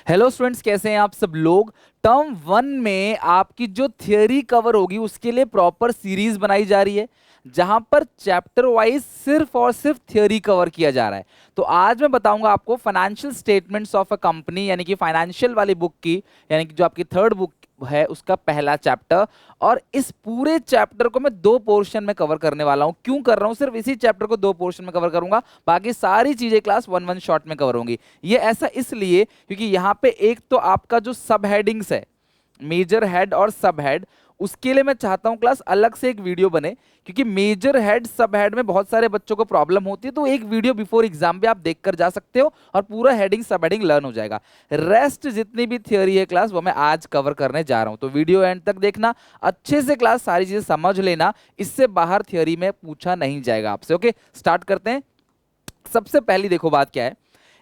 Hello students, कैसे हैं आप सब लोग। टर्म वन में आपकी जो थियरी कवर होगी उसके लिए प्रॉपर सीरीज बनाई जा रही है, जहां पर चैप्टर वाइज सिर्फ और सिर्फ थियरी कवर किया जा रहा है। तो आज मैं बताऊंगा आपको financial statements of a company, यानी कि फाइनेंशियल वाली बुक की, यानी कि जो आपकी थर्ड बुक है उसका पहला चैप्टर। और इस पूरे चैप्टर को मैं दो पोर्शन में कवर करने वाला हूं। क्यों कर रहा हूं? सिर्फ इसी चैप्टर को दो पोर्शन में कवर करूंगा, बाकी सारी चीजें क्लास वन वन शॉट में कवर होंगी। ये ऐसा इसलिए क्योंकि यहां पे एक तो आपका जो सब हेडिंग्स है, मेजर हेड और सब हेड, उसके लिए मैं चाहता हूं क्लास अलग से एक वीडियो बने, क्योंकि मेजर हेड सब हेड में बहुत सारे बच्चों को प्रॉब्लम होती है। तो एक वीडियो बिफोर एग्जाम भी आप देखकर जा सकते हो और पूरा हेडिंग सब हेडिंग लर्न हो जाएगा। रेस्ट जितनी भी थियोरी है क्लास वो मैं आज कवर करने जा रहा हूं, तो वीडियो एंड तक देखना अच्छे से, क्लास सारी चीजें समझ लेना। इससे बाहर थियोरी में पूछा नहीं जाएगा आपसे। ओके, स्टार्ट करते हैं। सबसे पहली देखो बात क्या है,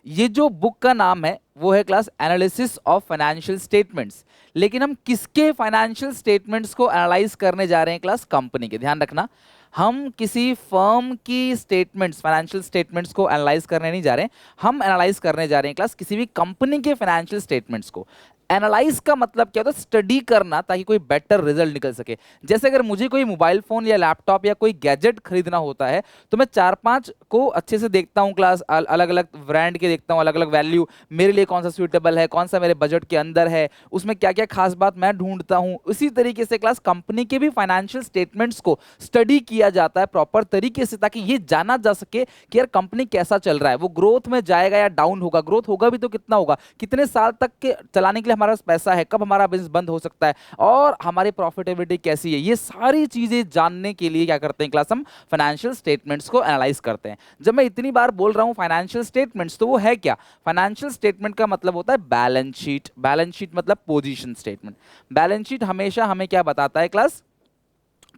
ये जो बुक का नाम है वो है class analysis of financial statements. लेकिन हम किसके फाइनेंशियल स्टेटमेंट्स को एनालाइज करने जा रहे हैं क्लास? कंपनी के। ध्यान रखना, हम किसी फर्म की स्टेटमेंट्स, फाइनेंशियल स्टेटमेंट्स को एनालाइज करने नहीं जा रहे हैं, हम एनालाइज करने जा रहे हैं क्लास किसी भी कंपनी के फाइनेंशियल स्टेटमेंट्स को। एनालाइज का मतलब क्या होता है? स्टडी करना, ताकि कोई बेटर रिजल्ट निकल सके। जैसे अगर मुझे कोई मोबाइल फोन या लैपटॉप या कोई गैजेट खरीदना होता है, तो मैं चार पांच को अच्छे से देखता हूँ क्लास, अलग अलग ब्रांड के देखता हूँ, अलग अलग वैल्यू, मेरे लिए कौन सा सूटेबल है, कौन सा मेरे बजट के अंदर है, उसमें क्या क्या खास बात मैं ढूंढता हूँ। उसी तरीके से क्लास कंपनी के भी फाइनेंशियल स्टेटमेंट्स को स्टडी किया जाता है प्रॉपर तरीके से, ताकि ये जाना जा सके कि यार कंपनी कैसा चल रहा है, वो ग्रोथ में जाएगा या डाउन होगा, ग्रोथ होगा भी तो कितना होगा, कितने साल तक के चलाने के लिए हमारे पास पैसा है, कब हमारा बिजनेस बंद हो सकता है, और हमारी प्रॉफिटेबिलिटी कैसी है। ये सारी चीजें जानने के लिए क्या करते हैं क्लास? हम फाइनेंशियल स्टेटमेंट्स को एनालाइज करते हैं। जब मैं इतनी बार बोल रहा हूं फाइनेंशियल स्टेटमेंट्स, तो वो है क्या? फाइनेंशियल स्टेटमेंट का मतलब होता है बैलेंस शीट। बैलेंस शीट मतलब पोजीशन स्टेटमेंट। बैलेंस शीट हमेशा हमें क्या बताता है क्लास?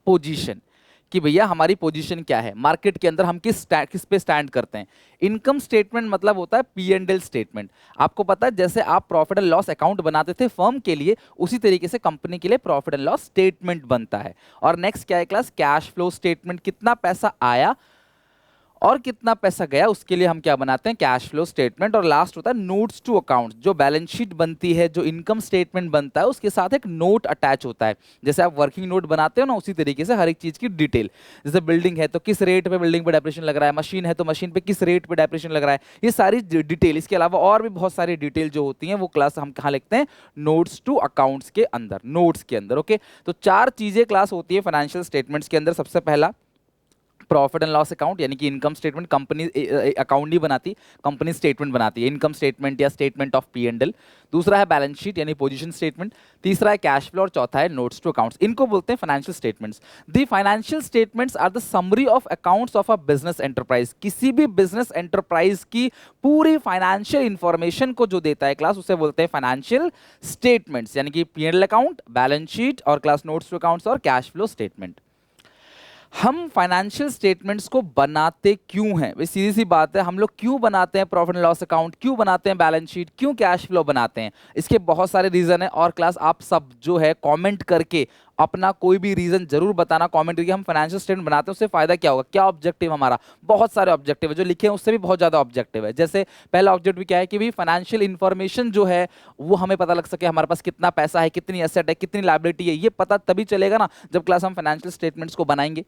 पोजीशन, कि भैया हमारी पोजीशन क्या है मार्केट के अंदर, हम किस पे स्टैंड करते हैं। इनकम स्टेटमेंट मतलब होता है पी एंड एल स्टेटमेंट। आपको पता है जैसे आप प्रॉफिट एंड लॉस अकाउंट बनाते थे फर्म के लिए, उसी तरीके से कंपनी के लिए प्रॉफिट एंड लॉस स्टेटमेंट बनता है। और नेक्स्ट क्या है क्लास? Cash flow statement. कितना पैसा आया और कितना पैसा गया, उसके लिए हम क्या बनाते हैं? Cash flow statement. और लास्ट होता है नोट्स टू अकाउंट। जो बैलेंस शीट बनती है, जो इनकम स्टेटमेंट बनता है, उसके साथ एक नोट अटैच होता है। जैसे आप वर्किंग नोट बनाते हो ना, उसी तरीके से हर एक चीज की डिटेल। जैसे बिल्डिंग है तो किस रेट पे बिल्डिंग पे डेप्रेशन लग रहा है, मशीन है तो मशीन पे किस रेट पे डेप्रेशन लग रहा है, ये सारी डिटेल। इसके अलावा और भी बहुत सारी डिटेल जो होती हैं वो क्लास हम कहाँ लिखते हैं? नोट्स टू अकाउंट्स के अंदर, नोट्स के अंदर। ओके, तो चार चीजें क्लास होती है फाइनेंशियल स्टेटमेंट्स के अंदर। सबसे पहला प्रॉफिट एंड लॉस अकाउंट, यानी कि इनकम स्टेटमेंट। कंपनी अकाउंट नहीं बनाती, कंपनी स्टेटमेंट बनाती है, इनकम स्टेटमेंट या statement of P and L. दूसरा है बैलेंस शीट यानी पोजीशन स्टेटमेंट। तीसरा है कैश फ्लो और चौथा है नोट्स टू अकाउंट्स। इनको बोलते हैं financial statements. The financial statements are the summary of accounts of a business enterprise. किसी भी बिजनेस एंटरप्राइज की पूरी फाइनेंशियल इंफॉर्मेशन को जो देता है क्लास, उसे बोलते हैं फाइनेंशियल स्टेटमेंट्स, यानी कि P and L account, balance sheet और क्लास नोट्स टू अकाउंट्स और कैश फ्लो स्टेटमेंट। हम फाइनेंशियल स्टेटमेंट्स को बनाते क्यों हैं? वे सीधी सी बात है, हम लोग क्यों बनाते हैं प्रॉफिट एंड लॉस अकाउंट, क्यों बनाते हैं बैलेंस शीट, क्यों कैश फ्लो बनाते हैं? इसके बहुत सारे रीजन है। और क्लास आप सब जो है कमेंट करके अपना कोई भी रीजन जरूर बताना, कमेंट करके। हम फाइनेंशियल स्टेटमेंट बनाते हैं उससे फायदा क्या होगा, क्या ऑब्जेक्टिव हमारा? बहुत सारे ऑब्जेक्टिव है, जो लिखे हैं उससे भी बहुत ज्यादा ऑब्जेक्टिव है। जैसे पहला ऑब्जेक्टिव क्या है कि भाई फाइनेंशियल इंफॉर्मेशन जो है वो हमें पता लग सके, हमारे पास कितना पैसा है, कितनी एसेट है, कितनी लायबिलिटी है। ये पता तभी चलेगा ना जब क्लास हम फाइनेंशियल स्टेटमेंट्स को बनाएंगे।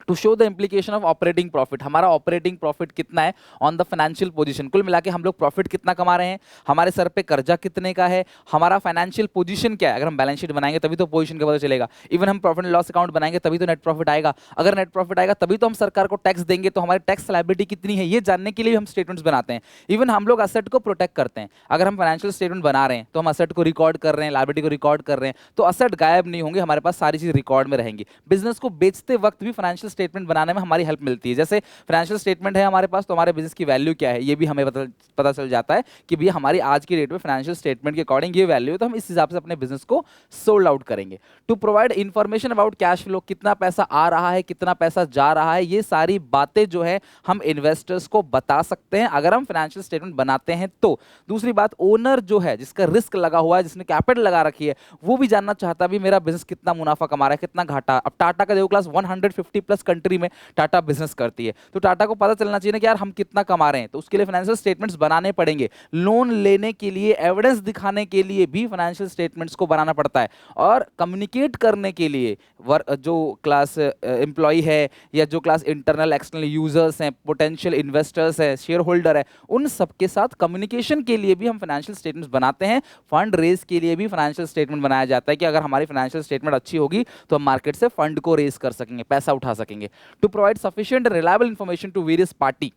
To show the implication of operating profit, हमारा ऑपरेटिंग प्रॉफिट कितना है ऑन द फाइनेंशियल पोजीशन। कुल मिला के हम लोग प्रॉफिट कितना कमा रहे हैं, हमारे सर पे कर्जा कितने का है, हमारा फाइनेंशियल पोजीशन क्या है। अगर हम बैलेंस शीट बनाएंगे तभी तो पोजीशन का पता चलेगा। इवन हम प्रॉफिट एंड लॉस अकाउंट बनाएंगे तभी तो नेट प्रॉफिट आएगा। अगर नेट प्रॉफिट आएगा तभी तो हम सरकार को टैक्स देंगे, तो हमारी टैक्स लायबिलिटी कितनी है ये जानने के लिए हम स्टेटमेंट्स बनाते हैं। इवन हम लोग असेट को प्रोटेक्ट करते हैं। अगर हम फाइनेंशियल स्टेटमेंट बना रहे हैं तो हम असेट को रिकॉर्ड कर रहे हैं, लायबिलिटी को रिकॉर्ड कर रहे हैं, तो असेट गायब नहीं होंगे, हमारे पास सारी चीज रिकॉर्ड में रहेंगी। बिजनेस को बेचते वक्त भी फाइनेंशियल स्टेटमेंट बनाने में हमारी हेल्प मिलती है। जैसे फाइनेंशियल स्टेटमेंट है हमारे पास, तो हमारे बिजनेस की वैल्यू क्या है ये भी हमें पता चल जाता है कि भैया हमारी आज की डेट में फाइनेंशियल स्टेटमेंट के अकॉर्डिंग ये वैल्यू है, तो हम इस हिसाब से अपने बिजनेस को सोल्ड आउट करेंगे। To provide information about cash flow, कितना पैसा आ रहा है, कितना पैसा जा रहा है, ये सारी बातें जो है हम इन्वेस्टर्स को बता सकते हैं अगर हम फाइनेंशियल स्टेटमेंट बनाते हैं तो। दूसरी बात, ओनर जो है जिसका रिस्क लगा हुआ है, जिसने कैपिटल लगा रखी है, वो भी जानना चाहता है भी मेरा बिजनेस कितना मुनाफा कमा रहा है, कितना घाटा। अब टाटा का देखो क्लास 150 प्लस उस कंट्री में टाटा बिजनेस करती है। तो टाटा को पता चलना चाहिए ना कि यार हम कितना कमा रहे हैं, तो उसके लिए फाइनेंशियल स्टेटमेंट्स बनाने पड़ेंगे। लोन लेने के लिए एविडेंस दिखाने के लिए भी फाइनेंशियल स्टेटमेंट्स को बनाना पड़ता है। और कम्युनिकेट करने के लिए जो क्लास एम्प्लॉय है या जो क्लास इंटरनल एक्सटर्नल यूजर्स हैं, पोटेंशियल इन्वेस्टर्स हैं, शेयर होल्डर है, उन सबके साथ कम्युनिकेशन के लिए भी हम फाइनेंशियल स्टेटमेंट्स बनाते हैं। फंड रेज के लिए भी फाइनेंशियल स्टेटमेंट बनाया जाता है कि अगर हमारी फाइनेंशियल स्टेटमेंट अच्छी होगी तो हम मार्केट से फंड को रेज कर सकेंगे, पैसा उठा सकेंगे। To provide sufficient reliable information to various party,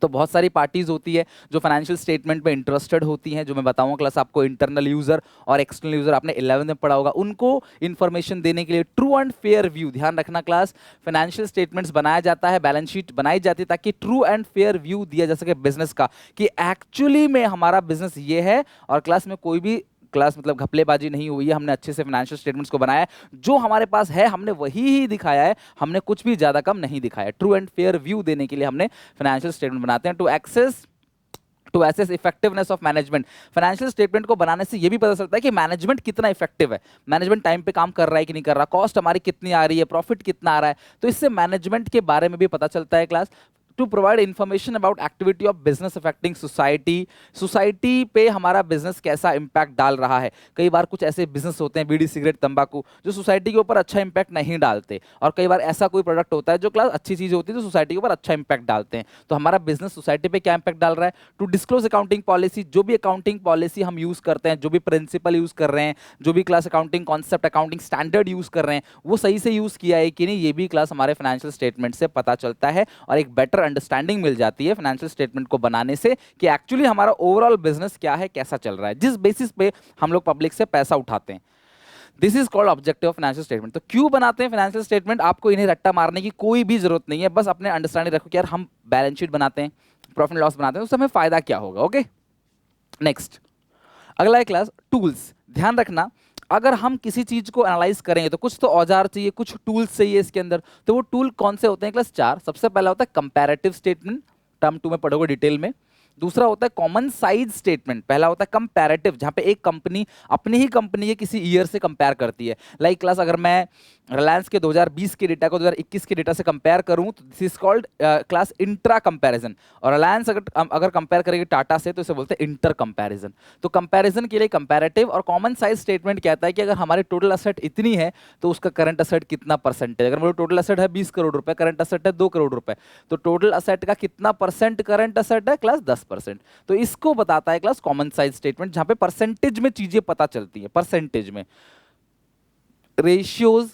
तो बहुत सारी पार्टीज होती है जो फाइनेंशियल स्टेटमेंट में इंटरेस्टेड होती हैं, जो मैं बताऊंगा क्लास आपको। इंटरनल यूजर और एक्सटर्नल यूजर आपने 11th में पढ़ा होगा, उनको इंफॉर्मेशन देने के लिए ट्रू एंड फेयर व्यू, ध्यान रखना क्लास, फाइनेंशियल स्टेटमेंट्स बनाया जाता है, बैलेंस शीट बनाई जाती है ताकि ट्रू एंड फेयर व्यू दिया जा सके बिजनेस का, कि एक्चुअली में हमारा बिजनेस ये है। और क्लास में कोई भी क्लास मतलब घपलेबाजी नहीं हुई है, हमने अच्छे से फाइनेंशियल स्टेटमेंट्स को बनाया है, जो हमारे पास है हमने वही ही दिखाया है, हमने कुछ भी ज्यादा कम नहीं दिखाया। ट्रू एंड फेयर व्यू देने के लिए हमने फाइनेंशियल स्टेटमेंट बनाते हैं। To assess effectiveness of management, financial statement को बनाने से ये भी पता चलता है कि मैनेजमेंट कितना इफेक्टिव है, मैनेजमेंट टाइम पे काम कर रहा है कि नहीं कर रहा, कॉस्ट हमारी कितनी आ रही है, प्रॉफिट कितना आ रहा है, तो इससे मैनेजमेंट के बारे में भी पता चलता है class. To provide information about activity of business affecting society, society पे हमारा बिजनेस कैसा इंपैक्ट डाल रहा है। कई बार कुछ ऐसे बिजनेस होते हैं, बीड़ी सिगरेट तंबाकू, जो सोसाइटी के ऊपर अच्छा इंपैक्ट नहीं डालते, और कई बार ऐसा कोई प्रोडक्ट होता है जो क्लास अच्छी चीज होती है जो सोसाइटी के ऊपर अच्छा इंपैक्ट डालते हैं। तो हमारा बिजनेस सोसाइटी पे क्या इंपैक्ट डाल रहा है। टू डिस्क्लोज अकाउंटिंग पॉलिसी, जो भी अकाउंटिंग पॉलिसी हम यूज करते हैं, जो भी प्रिंसिपल यूज कर रहे हैं, जो भी class accounting concept, accounting standard use कर रहे हैं, वो सही से यूज किया है कि नहीं, ये भी क्लास हमारे फाइनेंशियल स्टेटमेंट से पता चलता है, और एक बेटर अंडरस्टैंडिंग मिल जाती है फाइनेंशियल स्टेटमेंट को बनाने से कि एक्चुअली हमारा ओवरऑल बिजनेस क्या है, कैसा चल रहा है, जिस बेसिस पे हम लोग पब्लिक से पैसा उठाते हैं। This is called objective of financial statement. तो क्यों बनाते हैं फाइनेंशियल स्टेटमेंट, आपको इन्हें रट्टा मारने की कोई भी जरूरत नहीं है, बस अपने अंडरस्टैंडिंग रखो कि यार हम बैलेंस शीट बनाते हैं, प्रॉफिट लॉस बनाते हैं, उससे हमें फायदा क्या होगा। ओके, नेक्स्ट अगला है क्लास टूल्स। ध्यान रखना, अगर हम किसी चीज को एनालाइज करेंगे तो कुछ तो औजार चाहिए, कुछ टूल्स चाहिए इसके अंदर। तो वो टूल कौन से होते हैं क्लास, 4। सबसे पहला होता है कंपैरेटिव स्टेटमेंट, टर्म 2 में पढ़ोगे डिटेल में। दूसरा होता है कॉमन साइज स्टेटमेंट, पहला होता है कंपैरेटिव, जहां पे एक कंपनी अपनी ही कंपनी के किसी ईयर से कंपेयर करती है। लाइक क्लास अगर मैं रिलायंस के 2020 के डेटा को 2021 के डेटा से कंपेयर करूं तो this is called class intra comparison. और रिलायंस अगर कंपेयर करेंगे टाटा से तो इसे बोलते हैं इंटर कंपैरिजन। तो कंपैरिजन के लिए कंपैरेटिव। और कॉमन साइज स्टेटमेंट कहता है कि अगर हमारी टोटल असेट इतनी है तो उसका करंट असेट कितना परसेंटेज, अगर मेरी टोटल असेट है 20 करोड़ रुपए, करंट असेट है 2 करोड़ रुपए, तो टोटल असेट का कितना परसेंट करंट असेट है क्लास 10%। तो इसको बताता है क्लास कॉमन साइज स्टेटमेंट, जहां पे परसेंटेज में चीजें पता चलती है, परसेंटेज में। रेशियोज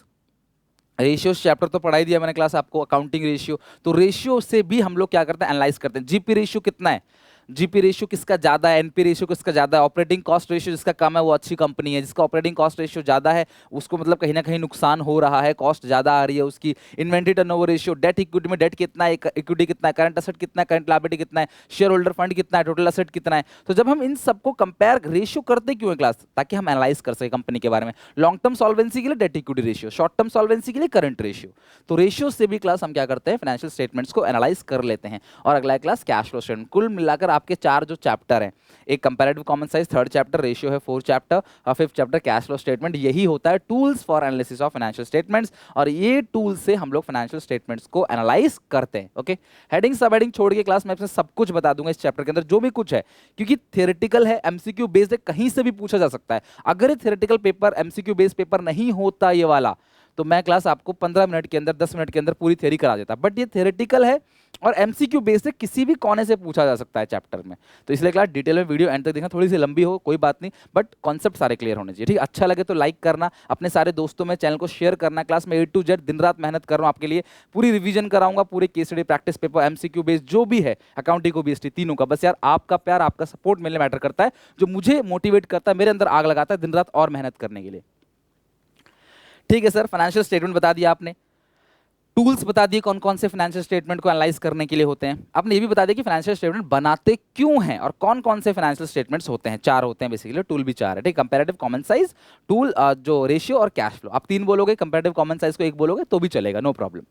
चैप्टर तो पढ़ाई दिया मैंने क्लास आपको, अकाउंटिंग रेशियो। तो रेशियो से भी हम लोग क्या करते हैं, एनालाइज करते हैं। जीपी रेशियो कितना है, जीपी रेशियो किसका ज्यादा है, एनपी रेशियो किसका ज्यादा है, ऑपरेटिंग कॉस्ट रेशियो जिसका कम है वो अच्छी कंपनी है, जिसका ऑपरेटिंग कॉस्ट रेशियो ज्यादा है उसको मतलब कहीं ना कहीं नुकसान हो रहा है, कॉस्ट ज्यादा आ रही है उसकी। Inventory turnover ratio, debt equity में डेट कितना है, इक्विटी कितना है, करंट असेट कितना है, करंट लायबिलिटी कितना है, शेयर होल्डर फंड कितना है, टोटल असेट कितना है। तो जब हम इन सबको कंपेयर, रेशियो करते क्यों है क्लास, ताकि हम एनालाइज कर सके कंपनी के बारे में। लॉन्ग टर्म सॉल्वेंसी के लिए debt equity ratio, short term solvency के लिए करंट रेशियो। तो रेशियो से भी क्लास हम क्या करते हैं, फाइनेंशियल स्टेटमेंट्स को एनालाइज कर लेते हैं। और अगला क्लास कैश फ्लो स्टेटमेंट। कुल मिलाकर आपके 4 जो चैप्टर हैं, एक comparative common size, 3rd chapter ratio है, 4th चैप्टर और 5th chapter cash flow statement. यही होता है tools for analysis of financial statements. और ये टूल्स से हम लोग फाइनेंशियल स्टेटमेंट्स को एनालाइज करते हैं। ओके, हेडिंग सब हेडिंग छोड़ के क्लास में आपसे सब कुछ बता दूंगा इस चैप्टर के अंदर, जो भी कुछ है, क्योंकि थियोरेटिकल है, एमसीक्यू बेस्ड है, कहीं से भी पूछा जा सकता है। अगर ये theoretical paper, MCQ based paper नहीं होता ये वाला, तो मैं क्लास आपको 15 मिनट के अंदर, 10 मिनट के अंदर पूरी थ्योरी करा देता। बट ये थियोरेटिकल है और एमसीक्यू बेस्ड है, किसी भी कोने से पूछा जा सकता है चैप्टर में। तो इसलिए क्लास डिटेल में वीडियो एंड तक देखना, थोड़ी सी लंबी हो कोई बात नहीं, बट कॉन्सेप्ट सारे क्लियर होने चाहिए। ठीक, अच्छा लगे तो लाइक करना, अपने सारे दोस्तों में चैनल को शेयर करना। क्लास में A to Z दिन रात मेहनत कर रहा हूँ आपके लिए, पूरी रिवीजन कराऊंगा, पूरे case study, practice paper, MCQ based जो भी है, अकाउंटिंग को बीएसटी, तीनों का। बस यार आपका प्यार, आपका सपोर्ट मिलने मैटर करता है, जो मुझे मोटिवेट करता है, मेरे अंदर आग लगाता है दिन रात और मेहनत करने के लिए। ठीक है सर, फाइनेंशियल स्टेटमेंट बता दिया आपने, टूल्स बता दिए कौन कौन से फाइनेंशियल स्टेटमेंट को एनालाइज करने के लिए होते हैं। आपने ये भी बता दिया कि फाइनेंशियल स्टेटमेंट बनाते क्यों हैं और कौन कौन से फाइनेंशियल स्टेटमेंट्स होते हैं। 4 होते हैं बेसिकली, टूल भी 4 है। ठीक, कंपैरेटिव, कॉमन साइज, टूल, जो रेशियो और कैश फ्लो। आप 3 बोलोगे, कंपैरेटिव कॉमन साइज को 1 बोलोगे तो भी चलेगा, नो प्रॉब्लम।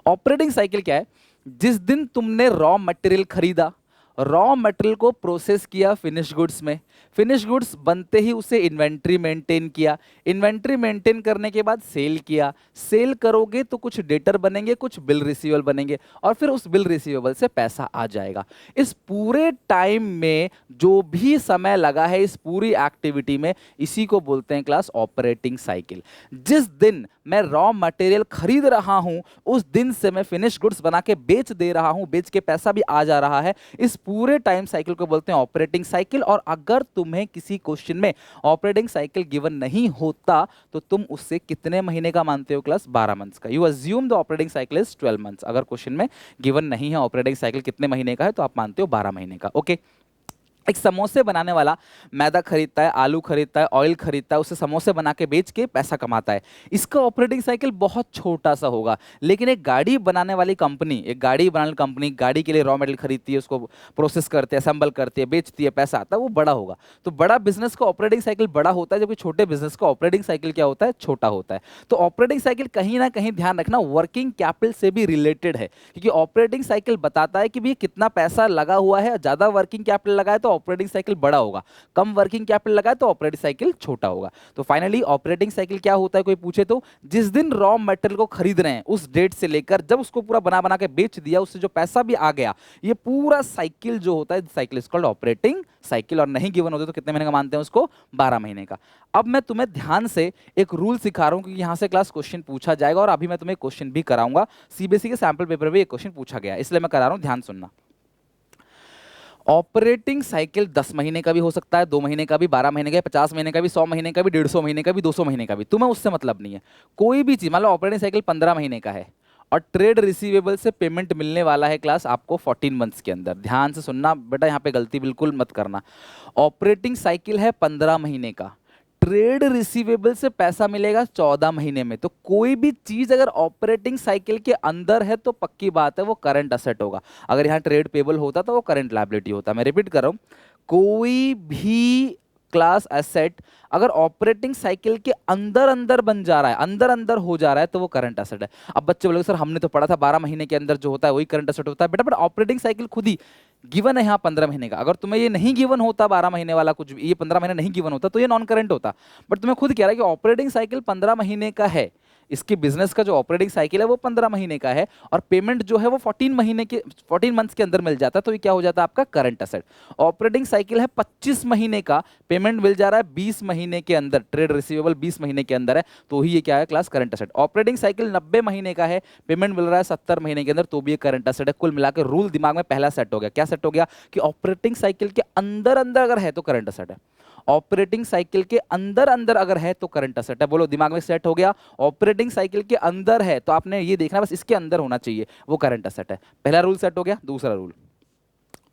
ऑपरेटिंग साइकिल क्या है, जिस दिन तुमने रॉ मटेरियल खरीदा, रॉ मटेरियल को प्रोसेस किया फिनिश गुड्स में, फिनिश गुड्स बनते ही उसे इन्वेंट्री मेंटेन किया, इन्वेंट्री मेंटेन करने के बाद सेल किया, सेल करोगे तो कुछ डेटर बनेंगे, कुछ बिल रिसीवेबल बनेंगे, और फिर उस बिल रिसीवेबल से पैसा आ जाएगा। इस पूरे टाइम में जो भी समय लगा है इस पूरी एक्टिविटी में, इसी को बोलते हैं क्लास ऑपरेटिंग साइकिल। जिस दिन मैं रॉ मटेरियल खरीद रहा हूं उस दिन से मैं फिनिश गुड्स बना के बेच दे रहा हूं, बेच के पैसा भी आ जा रहा है, इस पूरे टाइम साइकिल को बोलते हैं ऑपरेटिंग साइकिल। और अगर तुम्हें किसी क्वेश्चन में ऑपरेटिंग साइकिल गिवन नहीं होता तो तुम उससे कितने महीने का मानते हो क्लास? 12 मंथ्स का। You assume the operating cycle is 12 months. अगर क्वेश्चन में गिवन नहीं है ऑपरेटिंग साइकिल कितने महीने का है तो आप मानते हो 12 महीने का। ओके। एक समोसे बनाने वाला मैदा खरीदता है, आलू खरीदता है, ऑयल खरीदता है, उसे समोसे बना के बेच के पैसा कमाता है। इसका ऑपरेटिंग साइकिल बहुत छोटा सा होगा। लेकिन एक गाड़ी बनाने वाली कंपनी, गाड़ी के लिए रॉ मटेरियल खरीदती है, उसको प्रोसेस करते हैं, असेंबल करती है, बेचती है, पैसा आता है, वो बड़ा होगा। तो बड़ा बिजनेस का ऑपरेटिंग साइकिल बड़ा होता है, जबकि छोटे बिजनेस का ऑपरेटिंग साइकिल क्या होता है? छोटा होता है। तो ऑपरेटिंग साइकिल कहीं ना कहीं ध्यान रखना वर्किंग कैपिटल से भी रिलेटेड है, क्योंकि ऑपरेटिंग साइकिल बताता है कि भैया कितना पैसा लगा हुआ है। ज्यादा वर्किंग कैपिटल लगा है तो ऑपरेटिंग साइकिल बड़ा होगा, कम वर्किंग कैपिटल लगा है तो ऑपरेटिंग साइकिल छोटा होगा। तो फाइनली ऑपरेटिंग साइकिल क्या होता है, कोई पूछे तो जिस दिन रॉ मटेरियल को खरीद रहे हैं उस डेट से लेकर जब उसको पूरा बना बना के बेच दिया, उससे जो पैसा भी आ गया, ये पूरा साइकिल जो होता है cycle is called operating cycle. और नहीं गिवन होते तो कितने महीने का मानते हैं उसको? 12 महीने का। अब मैं तुम्हें ध्यान से एक रूल सिखा रहा हूं क्योंकि यहां से क्लास क्वेश्चन पूछा जाएगा और अभी मैं तुम्हें क्वेश्चन भी कराऊंगा। सीबीएसई के सैंपल पेपर में एक क्वेश्चन पूछा गया इसलिए मैं करा रहा हूं, ध्यान सुनना। ऑपरेटिंग साइकिल 10 महीने का भी हो सकता है, 2 महीने का भी, 12 महीने का भी, 50 महीने का भी, 100 महीने का भी, 150 महीने का भी, 200 महीने का भी, तुम्हें उससे मतलब नहीं है। कोई भी चीज, मान लो ऑपरेटिंग साइकिल 15 महीने का है और ट्रेड रिसीवेबल से पेमेंट मिलने वाला है क्लास आपको 14 मंथ्स के अंदर। ध्यान से सुनना बेटा, यहां पे गलती बिल्कुल मत करना। ऑपरेटिंग साइकिल है 15 महीने का, ट्रेड रिसीवेबल से पैसा मिलेगा 14 महीने में। तो कोई भी चीज अगर ऑपरेटिंग साइकिल के अंदर है तो पक्की बात है वो करंट असेट होगा। अगर यहां ट्रेड पेबल होता तो वो करंट लायबिलिटी होता। मैं रिपीट कर रहा हूं, कोई भी क्लास एसेट अगर ऑपरेटिंग साइकिल के अंदर अंदर बन जा रहा है, अंदर अंदर हो जा रहा है, तो वो करंट एसेट है। अब बच्चे बोलोगे सर हमने तो पढ़ा था 12 महीने के अंदर जो होता है वही करंट एसेट होता है। बेटा ऑपरेटिंग साइकिल खुद ही गिवन है यहाँ 15 महीने का। अगर तुम्हें ये नहीं गिवन होता 12 महीने वाला, कुछ भी ये 15 महीने नहीं गिवन होता तो ये नॉन करंट होता। बट तुम्हें खुद कह रहा है कि ऑपरेटिंग साइकिल 15 महीने का है, इसकी बिजनेस का जो ऑपरेटिंग साइकिल है वो 15 महीने का है और पेमेंट जो है वो 14 मंथ्स के अंदर मिल जाता है, तो ये क्या हो जाता है आपका करंट असेट। ऑपरेटिंग साइकिल है 25 महीने का, पेमेंट मिल जा रहा है 20 महीने के अंदर, ट्रेड रिसीवेबल 20 महीने के अंदर है, तो ही ये क्या है class current asset. Operating cycle 90 महीने का है, पेमेंट मिल रहा है 70 महीने के अंदर, तो भी ये करंट असेट है। कुल मिलाकर रूल दिमाग में पहला सेट हो गया। क्या सेट हो गया? कि ऑपरेटिंग साइकिल के अंदर अंदर अगर है तो करंट असेट है, ऑपरेटिंग साइकिल के अंदर अंदर अगर है तो करंट असेट है। बोलो दिमाग में सेट हो गया। ऑपरेटिंग साइकिल के अंदर है तो आपने ये देखना बस इसके अंदर होना चाहिए, वो करंट असेट है। पहला रूल सेट हो गया। दूसरा रूल,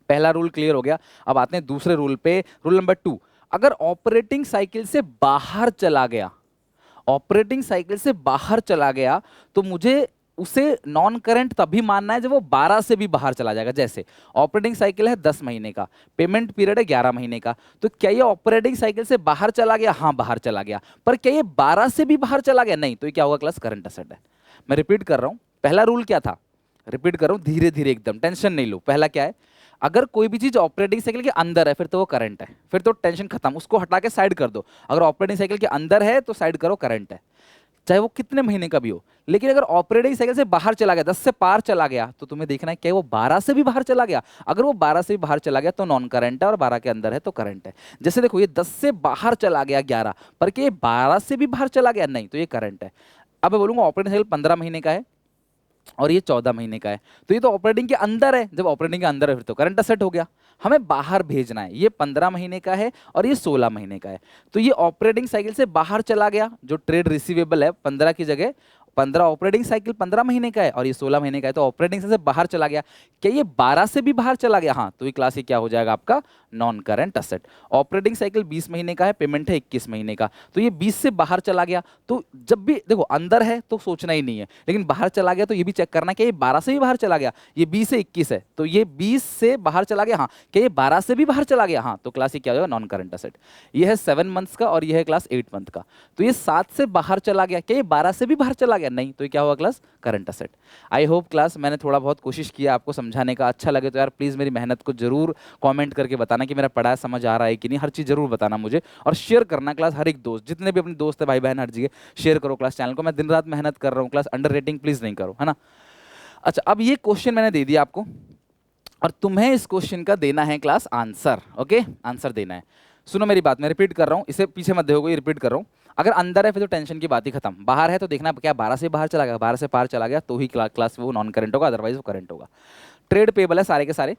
पहला रूल क्लियर हो गया। अब आते हैं दूसरे रूल पे। रूल नंबर 2, अगर ऑपरेटिंग साइकिल से बाहर चला गया, ऑपरेटिंग साइकिल से बाहर चला गया तो मुझे उसे नॉन करंट तभी मानना है जब वो 12 से भी बाहर चला जाएगा। जैसे ऑपरेटिंग साइकिल है 10 महीने का, पेमेंट पीरियड है 11 महीने का, तो क्या ये ऑपरेटिंग साइकिल से बाहर चला गया? हाँ बाहर चला गया। पर क्या ये 12 से भी बाहर चला गया? नहीं। तो ये क्या होगा क्लास? करंट असेट है। मैं रिपीट कर रहा हूं, पहला रूल क्या था? रिपीट कर रहा हूं धीरे धीरे, एकदम टेंशन नहीं लो। पहला क्या है? अगर कोई भी चीज ऑपरेटिंग साइकिल के अंदर है फिर तो वो करंट है, फिर तो टेंशन खत्म, उसको हटा के साइड कर दो। अगर ऑपरेटिंग साइकिल के अंदर है तो साइड करो, करंट है, चाहे वो कितने महीने का भी हो। लेकिन अगर ऑपरेटिंग साइकिल से बाहर चला गया, 10 से पार चला गया, तो तुम्हें देखना है क्या वो 12 से भी बाहर चला गया। अगर वो 12 से भी बाहर चला गया तो नॉन करंट है और 12 के अंदर है तो करंट है। जैसे देखो ये 10 से बाहर चला गया 11, पर क्या ये 12 से भी बाहर चला गया? नहीं, तो ये करंट है। अब मैं बोलूंगा ऑपरेटिंग साइकिल 15 महीने का है और ये 14 महीने का है, तो ये तो ऑपरेटिंग के अंदर है। जब ऑपरेटिंग के अंदर है फिर तो करंट असेट हो गया। हमें बाहर भेजना है, ये 15 महीने का है और ये 16 महीने का है, तो ये ऑपरेटिंग साइकिल से बाहर चला गया। जो ट्रेड रिसीवेबल है 15 की जगह 15, ऑपरेटिंग साइकिल 15 महीने का है और ये 16 महीने का है, तो ऑपरेटिंग से बाहर चला गया। क्या ये 12 से भी बाहर चला गया? हाँ, तो ये क्लास ये क्या हो जाएगा आपका? Non current asset. Operating cycle 20 महीने का है, पेमेंट है 21 महीने का, तो ये 20 से बाहर चला गया। तो जब भी देखो अंदर है तो सोचना ही नहीं है, लेकिन बाहर चला गया तो ये भी चेक करना कि ये 12 से भी बाहर चला गया। ये 20 से 21 है तो ये 20 से बाहर चला गया। हाँ, क्या ये 12 से भी बाहर चला गया? हाँ, तो क्लास ये क्या हो जाएगा? Non current asset. ये है 7 मंथ्स का और ये है क्लास 8 मंथ का। तो ये 7 से बाहर चला गया, क्या ये 12 से भी बाहर चला गया? गया, नहीं, तो ये क्या होगा class, current asset. I hope class मैंने थोड़ा बहुत कोशिश किया आपको समझाने का, अच्छा लगे तो यार प्लीज़ मेरी मेहनत को जरूर कमेंट करके बताना कि मेरा पढ़ाया समझ आ रहा है कि नहीं, हर चीज़ जरूर बताना मुझे, और शेयर करना क्लास हर एक दोस्त, जितने भी अपने दोस्त है भाई बहन हर जगह शेयर करो क्लास चैनल को। मैं दिन रात मेहनत कर रहा हूँ क्लास, अंडर रेटिंग प्लीज़ नहीं करो, है ना। अच्छा, अब ये क्वेश्चन मैंने दे दिया आपको और तुम्हें इस क्वेश्चन का देना है क्लास आंसर, ओके, आंसर देना है। सुनो मेरी बात, मैं रिपीट कर रहा हूँ, इसे पीछे मत देखोगे, रिपीट कर रहा हूँ। अगर अंदर है फिर तो टेंशन की बात ही खत्म, बाहर है तो देखना क्या 12 से बाहर चला गया, 12 से पार चला गया तो ही क्लास वो नॉन करंट होगा, अदरवाइज वो करंट होगा। ट्रेड पेबल है सारे के सारे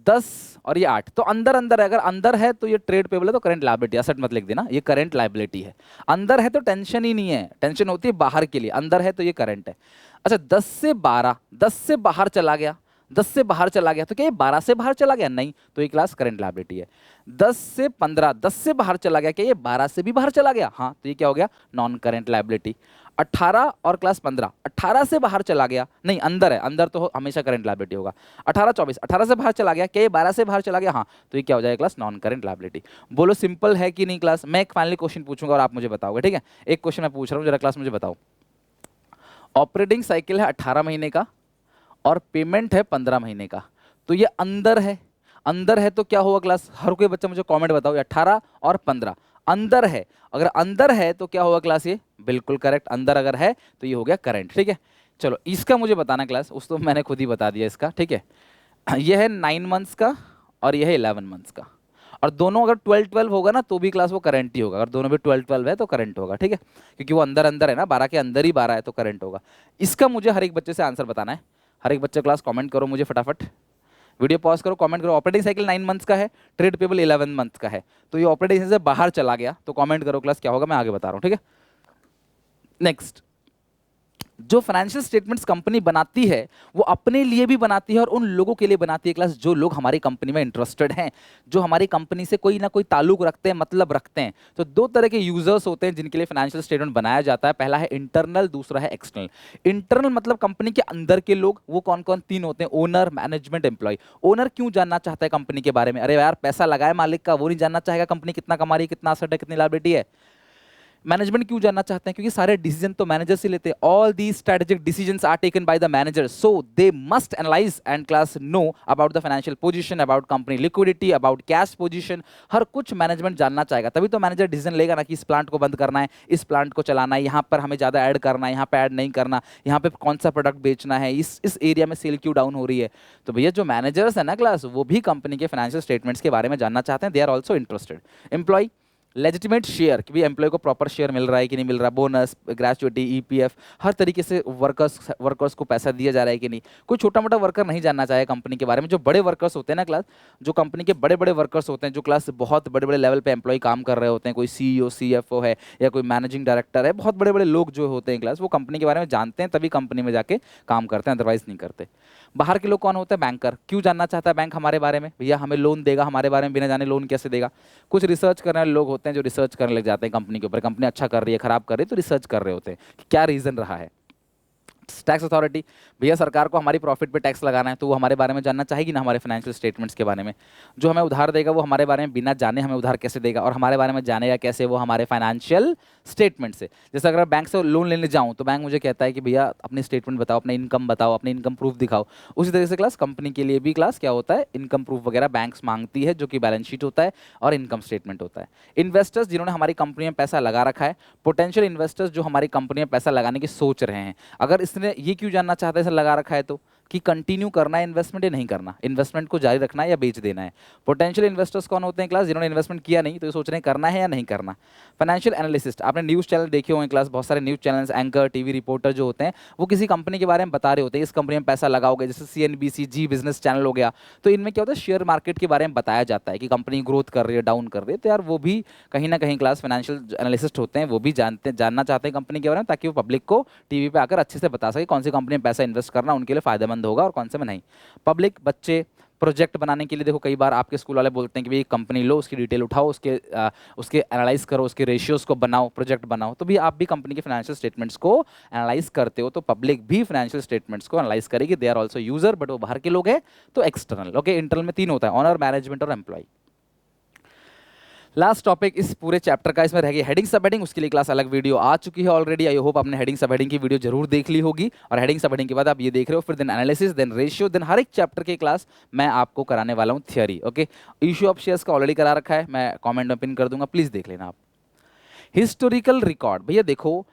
10 और ये 8, तो अंदर अंदर है, अगर अंदर है तो ये ट्रेड पेबल है तो करंट लायबिलिटी, असेट मत लिख देना, ये करंट लायबिलिटी है। अंदर है तो टेंशन ही नहीं है, टेंशन होती है बाहर के लिए, अंदर है तो ये करंट है। अच्छा 10 से 12, 10 से बाहर चला गया, 10 से बाहर चला गया तो क्या ये 12 से बाहर चला गया, नहीं, तो ये क्लास करंट लायबिलिटी है। 10 से 15, 10 से बाहर चला गया, क्या ये 12 से भी बाहर चला गया, हाँ, तो ये क्या हो गया, नॉन करंट लायबिलिटी। 18 और क्लास 15, 18 से बाहर चला गया, नहीं अंदर है, अंदर तो हमेशा करंट लायबिलिटी होगा। 18 24, 18 से बाहर चला गया, क्या ये 12 से बाहर चला गया, हाँ, तो ये क्या हो जाएगा क्लास, नॉन करंट लायबिलिटी। बोलो सिंपल है कि नहीं क्लास। मैं एक फाइनली क्वेश्चन पूछूंगा और आप मुझे बताओगे, ठीक है। एक क्वेश्चन मैं पूछ रहा हूँ, जरा क्लास मुझे बताओ। ऑपरेटिंग साइकिल है 18 महीने का और पेमेंट है 15 महीने का, तो ये अंदर है, अंदर है तो क्या होगा क्लास, हर कोई बच्चा मुझे कमेंट बताओ, 18 और 15 अंदर है, अगर अंदर है तो क्या होगा क्लास, ये बिल्कुल करेक्ट, अंदर अगर है तो ये हो गया करंट, ठीक है। चलो इसका मुझे बताना क्लास, उस तो मैंने खुद ही बता दिया इसका, ठीक है। ये है 9 मंथ्स का और ये है 11 मंथ्स का, और दोनों अगर 12-12 होगा ना तो भी क्लास वो करंट ही होगा, अगर दोनों भी 12-12 है तो करंट होगा, ठीक है, क्योंकि वो अंदर अंदर है ना, 12 के अंदर ही 12 है तो करंट होगा। इसका मुझे हर एक बच्चे से आंसर बताना है, हर एक बच्चे क्लास कमेंट करो मुझे फटाफट, वीडियो पॉज करो, कमेंट करो। ऑपरेटिंग साइकिल 9 मंथ्स का है, ट्रेड पेबल 11 मंथ का है, तो ये ऑपरेटिंग साइकिल से बाहर चला गया तो कमेंट करो क्लास क्या होगा, मैं आगे बता रहा हूँ, ठीक है। नेक्स्ट, जो फाइनेंशियल स्टेटमेंट्स कंपनी बनाती है वो अपने लिए भी बनाती है और उन लोगों के लिए बनाती है क्लास जो लोग हमारी कंपनी में इंटरेस्टेड हैं, जो हमारी कंपनी से कोई ना कोई ताल्लुक रखते हैं, मतलब रखते हैं। तो दो तरह के यूजर्स होते हैं जिनके लिए फाइनेंशियल स्टेटमेंट बनाया जाता है, पहला है इंटरनल, दूसरा है एक्सटर्नल। इंटरनल मतलब कंपनी के अंदर के लोग, वो कौन कौन, तीन होते हैं, ओनर, मैनेजमेंट, एम्प्लॉय। ओनर क्यों जानना चाहता है कंपनी के बारे में, अरे यार पैसा लगाए मालिक का, वो नहीं जानना चाहेगा कंपनी कितना कमा रही है, कितना असेट है, कितनी लायबिलिटी है। मैनेजमेंट क्यों जानना चाहते हैं, क्योंकि सारे डिसीजन तो मैनेजर से लेते हैं, all the strategic decisions are taken by the manager, so they must analyse and class know about the financial position, about company liquidity, about cash position, हर कुछ मैनेजमेंट जानना चाहेगा, तभी तो मैनेजर डिसीजन लेगा ना कि इस प्लांट को बंद करना है, इस प्लांट को चलाना है, यहाँ पर हमें ज़्यादा ऐड करना है, यहाँ पर ऐड नहीं करना, यहाँ पे कौन सा प्रोडक्ट बेचना है, इस एरिया में सेल क्यों डाउन हो रही है। तो भैया जो मैनेजर्स है ना क्लास, वो भी कंपनी के फाइनेंशियल स्टेटमेंट्स के बारे में जानना चाहते हैं, they are also interested. Employ, legitimate share, कि भाई एम्प्लॉय को प्रॉपर शेयर मिल रहा है कि नहीं मिल रहा, बोनस, ग्रेचुइटी, ईपीएफ, हर तरीके से वर्कर्स को पैसा दिया जा रहा है कि नहीं। कोई छोटा मोटा वर्कर नहीं जानना चाहे कंपनी के बारे में, जो बड़े वर्कर्स होते हैं ना क्लास, जो कंपनी के बड़े बड़े वर्कर्स होते हैं, जो क्लास बहुत बड़े बड़े लेवल पे एम्प्लॉय काम कर रहे होते हैं, कोई सीईओ, सीएफओ है या कोई मैनेजिंग डायरेक्टर है, बहुत बड़े बड़े लोग जो होते हैं क्लास, वो कंपनी के बारे में जानते हैं, तभी कंपनी में जाके काम करते हैं, अदरवाइज नहीं करते। बाहर के लोग कौन होते हैं, बैंकर। क्यों जानना चाहता है बैंक हमारे बारे में, भैया हमें लोन देगा, हमारे बारे में बिना जाने लोन कैसे देगा। कुछ रिसर्च करने वाले लोग होते हैं जो रिसर्च करने लग जाते हैं कंपनी के ऊपर, कंपनी अच्छा कर रही है, खराब कर रही है, तो रिसर्च कर रहे होते हैं कि क्या रीजन रहा है। टैक्स अथॉरिटी, भैया सरकार को हमारी प्रॉफिट पे टैक्स लगाना है, तो वो हमारे बारे में जानना चाहेगी ना, हमारे फाइनेंशियल स्टेटमेंट्स के बारे में। जो हमें उधार देगा वो हमारे बारे में बिना जाने हमें उधार कैसे देगा, और हमारे बारे में जानेगा कैसे, वो हमारे फाइनेंशियल स्टेटमेंट से। जैसे अगर बैंक से लोन लेने जाऊँ तो बैंक मुझे कहता है कि भैया अपनी स्टेटमेंट बताओ, अपनी इनकम बताओ, अपनी इनकम प्रूफ दिखाओ। उसी तरह से क्लास कंपनी के लिए भी क्लास क्या होता है, इनकम प्रूफ वगैरह बैंक्स मांगती है, जो कि बैलेंस शीट होता है और इनकम स्टेटमेंट होता है। इन्वेस्टर्स, जिन्होंने हमारी कंपनी में पैसा लगा रखा है, पोटेंशियल इन्वेस्टर्स जो हमारी कंपनी में पैसा लगाने की सोच रहे हैं। अगर इसने ये क्यों जानना चाहता है इसे लगा रखा है, तो कि कंटिन्यू करना है इन्वेस्टमेंट या नहीं करना, इन्वेस्टमेंट को जारी रखना है या बेच देना है। पोटेंशियल इन्वेस्टर्स कौन होते हैं क्लास, जिन्होंने इन्वेस्टमेंट किया नहीं तो ये सोच रहे हैं करना है या नहीं करना। फाइनेंशियल एनालिसिस्ट, आपने न्यूज़ चैनल देखे होंगे क्लास, बहुत सारे news channels, anchor, TV reporter जो होते हैं, वो किसी कंपनी के बारे में बता रहे होते हैं, इस कंपनी में पैसा लगाओगे, जैसे सीएनबीसी, जी बिजनेस चैनल हो गया, तो इनमें क्या होता है, शेयर मार्केट के बारे में बताया जाता है कि कंपनी ग्रोथ कर रही है, डाउन कर रही है, तो यार वो भी कहीं ना कहीं क्लास फाइनेंशियल एनालिसिस्ट होते हैं, वो भी जानना चाहते हैं कंपनी के बारे में, ताकि वो पब्लिक को टीवी पे आकर अच्छे से बता सके कौन सी कंपनी में पैसा इन्वेस्ट करना उनके लिए फायदेमंद होगा और कौन से में नहीं। पब्लिक, बच्चे, प्रोजेक्ट बनाने के लिए देखो कई बार आपके स्कूल वाले बोलते हैं कि भाई कंपनी लो, उसकी डिटेल उठाओ, उसके एनालाइज करो, उसके रेशियोज को बनाओ, प्रोजेक्ट बनाओ, तो भी आप भी कंपनी के फाइनेंशियल स्टेटमेंट्स को एनालाइज करते हो, तो पब्लिक भी फाइनेंशियल स्टेटमेंट्स को एनालाइज करेगी। They are also user, but वो बाहर के लोग हैं तो एक्सटर्नल। ओके, इंटरनल में तीन होता है, ऑनर, मैनेजमेंट और एम्प्लॉय। लास्ट टॉपिक इस पूरे चैप्टर का इसमें रह गई हेडिंग सब हेडिंग। उसके लिए क्लास अलग वीडियो आ चुकी है ऑलरेडी। आई होप आपने हेडिंग सब हेडिंग की वीडियो जरूर देख ली होगी। और हेडिंग सब हेडिंग के बाद आप ये देख रहे हो, फिर then analysis, then ratio, then हर एक चैप्टर की क्लास मैं आपको कराने वाला हूँ theory. Okay, issue of shares का ऑलरेडी करा रखा है, मैं कॉमेंट में पिन कर दूंगा, प्लीज देख लेना आप। हिस्टोरिकल रिकॉर्ड, भैया देखो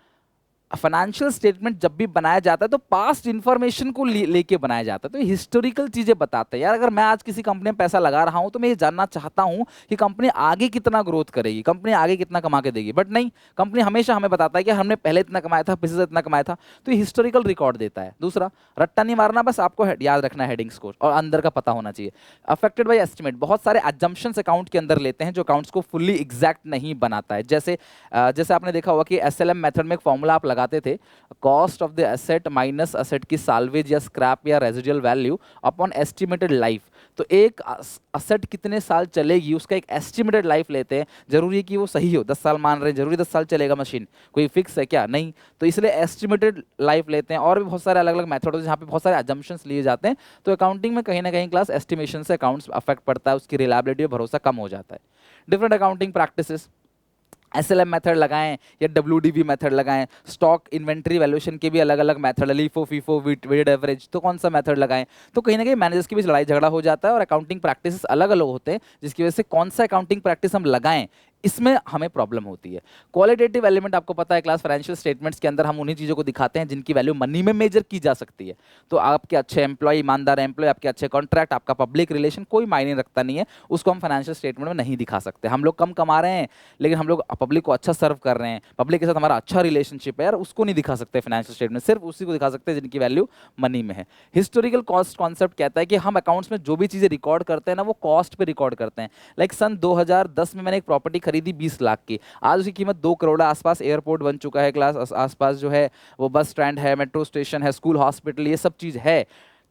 फाइनेंशियल स्टेटमेंट जब भी बनाया जाता है तो पास्ट इंफॉर्मेशन को लेके बनाया जाता है, तो हिस्टोरिकल चीजें बताते हैं। यार अगर मैं आज किसी कंपनी में पैसा लगा रहा हूं तो मैं ये जानना चाहता हूं कि कंपनी आगे कितना ग्रोथ करेगी, कंपनी आगे कितना कमा के देगी, बट नहीं, कंपनी हमेशा हमें बताता है कि हमने पहले इतना कमाया था, पिछले इतना कमाया था। तो ये हिस्टोरिकल रिकॉर्ड देता है। दूसरा, रट्टा नहीं मारना, बस आपको याद रखना है हेडिंग्स को और अंदर का पता होना चाहिए। अफेक्टेड बाय एस्टिमेट, बहुत सारे अजम्पशंस अकाउंट के अंदर लेते हैं जो अकाउंट्स को फुल्ली एग्जैक्ट नहीं बनाता है। जैसे जैसे आपने देखा होगा कि एसएलएम मेथड में एक फॉर्मूला आप लगाते थे, cost of the asset minus asset की साल्वेज या स्क्रैप या residual value upon estimated life. तो एक असेट कितने साल चलेगी उसका एक एस्टिमेटेड लाइफ लेते हैं। जरूरी है कि वो सही हो, 10 साल मान रहे हैं, जरूरी 10 साल चलेगा मशीन, कोई फिक्स है क्या? नहीं। तो इसलिए एस्टिमेटेड लाइफ लेते हैं। और भी बहुत सारे अलग अलग मेथड होते हैं जहाँ पे बहुत सारे अजम्पशंस लिए जाते हैं। तो अकाउंटिंग में कहीं ना कहीं क्लास एस्टिमेशन से अकाउंट्स अफेक्ट पड़ता है, उसकी रिलायबिलिटी और भरोसा कम हो जाता है। Different accounting practices, SLM method लगाएं या डब्ल्यूडीवी मेथड लगाएं, स्टॉक इन्वेंट्री वैल्यूएशन के भी अलग अलग method, LIFO FIFO weighted average, तो कौन सा मेथड लगाएं? तो कहीं ना कहीं मैनेजर्स के बीच लड़ाई झगड़ा हो जाता है और अकाउंटिंग प्रैक्टिसेस अलग अलग होते हैं, जिसकी वजह से कौन सा अकाउंटिंग प्रैक्टिस हम लगाएं इसमें हमें प्रॉब्लम होती है। क्वालिटेटिव एलिमेंट आपको पता है क्लास, फाइनेंशियल स्टेटमेंट्स के अंदर हम उन्हीं चीज़ों को दिखाते हैं जिनकी वैल्यू मनी में मेजर की जा सकती है। तो आपके अच्छे एम्प्लॉय, ईमानदार एम्प्लॉय, आपके अच्छे कॉन्ट्रैक्ट, आपका पब्लिक रिलेशन कोई मायने रखता नहीं है, उसको हम फाइनेंशियल स्टेटमेंट में नहीं दिखा सकते। हम लोग कम कमा रहे हैं लेकिन हम लोग पब्लिक को अच्छा सर्व कर रहे हैं, पब्लिक के साथ हमारा अच्छा रिलेशनशिप है यार, उसको नहीं दिखा सकते फाइनेंशियल स्टेटमेंट, सिर्फ उसी को दिखा सकते हैं जिनकी वैल्यू मनी में है। हिस्टोरिकल कॉस्ट कॉन्सेप्ट कहता है कि हम अकाउंट्स में जो भी चीज़ें रिकॉर्ड करते हैं ना, वो कॉस्ट पे रिकॉर्ड करते हैं। लाइक सन 2010 में मैंने एक प्रॉपर्टी खरीदी 20 लाख की, आज उसकी कीमत 2 करोड़ आसपास, एयरपोर्ट बन चुका है क्लास, आसपास जो है वो बस स्टैंड है, मेट्रो स्टेशन है, स्कूल हॉस्पिटल, ये सब चीज़ है।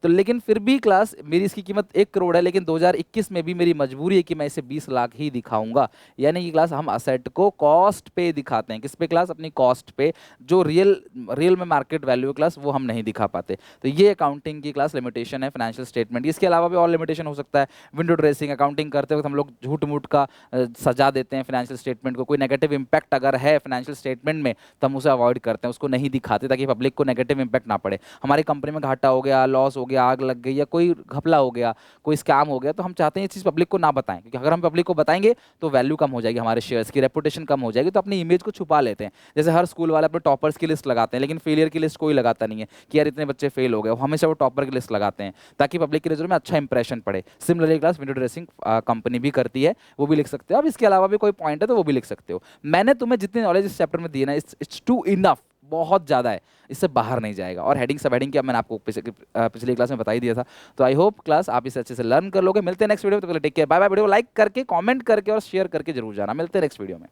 तो लेकिन फिर भी क्लास मेरी इसकी कीमत 1 करोड़ है, लेकिन 2021 में भी मेरी मजबूरी है कि मैं इसे 20 लाख ही दिखाऊंगा। यानी कि क्लास हम असेट को कॉस्ट पे दिखाते हैं। किस पे क्लास? अपनी कॉस्ट पे। जो रियल में मार्केट वैल्यू क्लास वो हम नहीं दिखा पाते। तो ये अकाउंटिंग की क्लास लिमिटेशन है फाइनेंशियल स्टेटमेंट। इसके अलावा भी और लिमिटेशन हो सकता है। विंडो ड्रेसिंग, अकाउंटिंग करते वक्त हम लोग झूठ मूठ का सजा देते हैं फाइनेंशियल स्टेटमेंट को। कोई नेगेटिव इंपैक्ट अगर है फाइनेंशियल स्टेटमेंट में तो हम उसे अवॉइड करते हैं, उसको नहीं दिखाते ताकि पब्लिक को नेगेटिव इंपैक्ट ना पड़े। हमारी कंपनी में घाटा हो गया, लॉस हो गया, आग लग गई या कोई घपला हो गया, कोई स्कैम हो गया, तो हम चाहते हैं ये चीज़ पब्लिक को ना बताएं, क्योंकि अगर हम पब्लिक को बताएंगे तो वैल्यू कम हो जाएगी, हमारे शेयर्स की रेपुटेशन कम हो जाएगी, तो अपनी इमेज को छुपा लेते हैं। जैसे हर स्कूल वाले अपने टॉपर्स की लिस्ट लगाते हैं, लेकिन फेलियर की लिस्ट कोई लगाता नहीं है कि यार इतने बच्चे फेल हो गए, हमेशा वो टॉपर की लिस्ट लगाते हैं ताकि पब्लिक की नजर में अच्छा इंप्रेशन पड़े। Similarly class window dressing company भी करती है, वो भी लिख सकते हो। अब इसके अलावा भी कोई पॉइंट है तो वो भी लिख सकते हो। मैंने तुम्हें जितनी नॉलेज इस चैप्टर में दी है ना, इट्स टू इनफ, बहुत ज़्यादा है, इससे बाहर नहीं जाएगा। और हेडिंग सब हेडिंग क्या मैंने आपको पिछली क्लास में बता ही दिया था। तो आई होप क्लास आप इसे अच्छे से लर्न कर लोगे। मिलते हैं नेक्स्ट वीडियो में, तो take care, bye bye. Video like करके, कमेंट करके और शेयर करके जरूर जाना। मिलते हैं नेक्स्ट वीडियो में।